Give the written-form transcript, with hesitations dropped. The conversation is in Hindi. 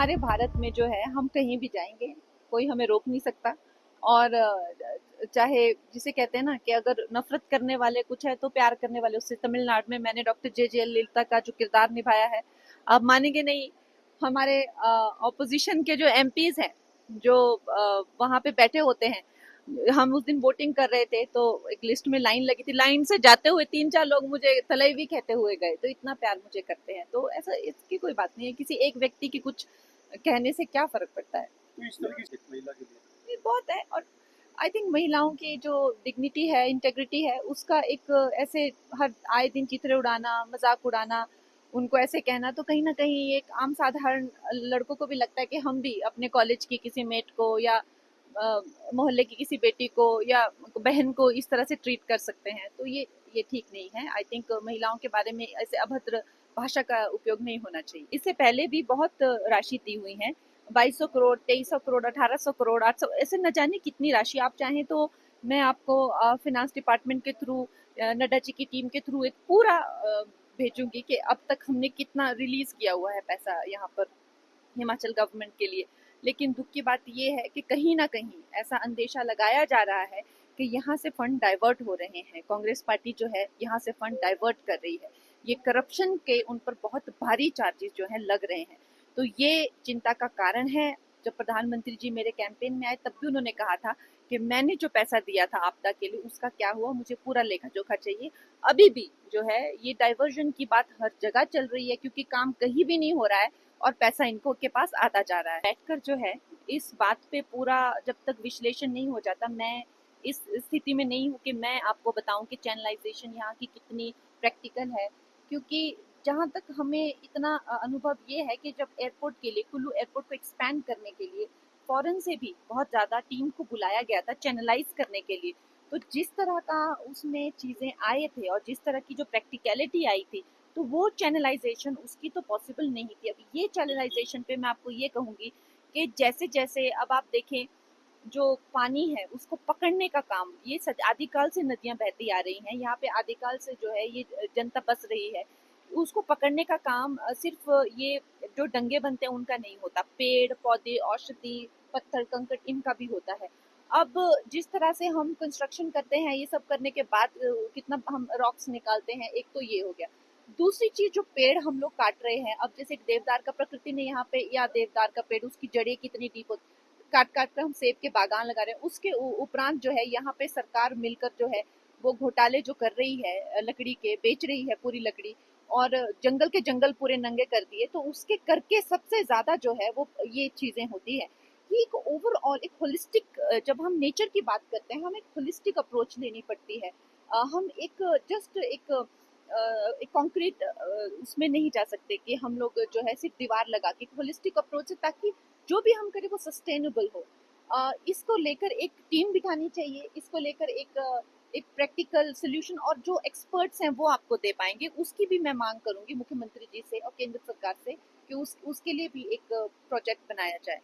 हमारे भारत में जो है हम कहीं भी जाएंगे, कोई हमें रोक नहीं सकता। और चाहे जिसे कहते हैं ना कि अगर नफरत करने वाले कुछ है तो प्यार करने वाले उससे। तमिलनाडु में मैंने डॉक्टर जे जे ललिता का जो किरदार निभाया है, आप मानेंगे नहीं, हमारे ऑपोजिशन के जो एमपीज हैं जो वहां पे बैठे होते हैं, हम उस दिन वोटिंग कर रहे थे तो एक लिस्ट में लाइन लगी थी, लाइन से जाते हुए 3-4 लोग मुझे तलैवी कहते हुए गए। तो इतना प्यार मुझे करते हैं, तो ऐसा इसकी कोई बात नहीं है, किसी एक व्यक्ति की कुछ कहने से क्या फर्क पड़ता है। तो इस तरह की महिला के लिए ये बहुत है। और आई थिंक महिलाओं की जो डिग्निटी है, इंटेग्रिटी है, उसका एक ऐसे हर आए दिन चित्रे उड़ाना, मजाक उड़ाना, उनको ऐसे कहना, तो कहीं ना कहीं एक आम साधारण लड़कों को भी लगता है कि हम भी अपने कॉलेज की किसी मेट को या मोहल्ले की किसी बेटी को या बहन को इस तरह से ट्रीट कर सकते हैं। तो ये ठीक नहीं है। आई थिंक महिलाओं के बारे में ऐसे अभद्र भाषा का उपयोग नहीं होना चाहिए। इससे पहले भी बहुत राशि दी हुई है, 2200 करोड़, 2300 करोड़, 1800 करोड़, 800, ऐसे न जाने कितनी राशि। आप चाहें तो मैं आपको फिनांस डिपार्टमेंट के थ्रू, नड्डा जी की टीम के थ्रू एक पूरा भेजूंगी कि अब तक हमने कितना रिलीज किया हुआ है पैसा यहाँ पर हिमाचल गवर्नमेंट के लिए। लेकिन दुख की बात ये है कि कहीं ना कहीं ऐसा अंदेशा लगाया जा रहा है कि यहाँ से फंड डाइवर्ट हो रहे हैं, कांग्रेस पार्टी जो है यहाँ से फंड डाइवर्ट कर रही है। ये करप्शन के उन पर बहुत भारी चार्जेस जो है लग रहे हैं। तो ये चिंता का कारण है। जब प्रधानमंत्री जी मेरे कैंपेन में आए तब भी उन्होंने कहा था कि मैंने जो पैसा दिया था आपदा के लिए उसका क्या हुआ, मुझे पूरा लेखा जोखा चाहिए। अभी भी जो है ये डाइवर्जन की बात हर जगह चल रही है, क्योंकि काम कहीं भी नहीं हो रहा है और पैसा इनको के पास आता जा रहा है। बैठकर जो है इस बात पे पूरा जब तक विश्लेषण नहीं हो जाता, मैं इस स्थिति में नहीं हूँ कि मैं आपको बताऊं कि चैनलाइजेशन यहाँ की कितनी प्रैक्टिकल है। क्योंकि जहाँ तक हमें इतना अनुभव ये है कि जब एयरपोर्ट के लिए, कुल्लू एयरपोर्ट को एक्सपैंड करने के लिए फॉरेन से भी बहुत ज़्यादा टीम को बुलाया गया था चैनलाइज करने के लिए, तो जिस तरह का उसमें चीज़ें आए थे और जिस तरह की जो प्रैक्टिकलिटी आई थी, तो वो चैनलाइजेशन उसकी तो पॉसिबल नहीं थी। अब ये चैनलाइजेशन पे मैं आपको ये कहूँगी कि जैसे जैसे अब आप देखें, जो पानी है उसको पकड़ने का काम, ये आदिकाल से नदियां बहती आ रही हैं यहाँ पे, आदिकाल से जो है ये जनता बस रही है, उसको पकड़ने का काम सिर्फ ये जो डंगे बनते हैं उनका नहीं होता, पेड़ पौधे, औषधि, पत्थर कंकड़, इनका भी होता है। अब जिस तरह से हम कंस्ट्रक्शन करते हैं, ये सब करने के बाद कितना हम रॉक्स निकालते हैं, एक तो ये हो गया। दूसरी चीज, जो पेड़ हम लोग काट रहे हैं, अब जैसे देवदार का प्रकृति ने यहाँ पे, या देवदार का पेड़, उसकी जड़ें कितनी डीप होती, काट काट कर हम सेब के बागान लगा रहे हैं। उसके उपरांत जो है यहाँ पे सरकार मिलकर जो है वो घोटाले जो कर रही है, लकड़ी के बेच रही है पूरी लकड़ी, और जंगल के जंगल पूरे नंगे कर दिए। तो उसके करके सबसे ज्यादा जो है वो ये चीजें होती है। ये एक ओवरऑल एक होलिस्टिक, जब हम नेचर की बात करते हैं, हमें एक होलिस्टिक अप्रोच लेनी पड़ती है। हम एक जस्ट एक कॉन्क्रीट उसमें नहीं जा सकते कि हम लोग जो है सिर्फ दीवार लगा के, होलिस्टिक अप्रोच है ताकि जो भी हम करें वो सस्टेनेबल हो। इसको लेकर एक टीम बिठानी चाहिए, इसको लेकर एक प्रैक्टिकल सोल्यूशन, और जो एक्सपर्ट्स हैं वो आपको दे पाएंगे, उसकी भी मैं मांग करूंगी मुख्यमंत्री जी से और केंद्र सरकार से कि उसके लिए भी एक प्रोजेक्ट बनाया जाए।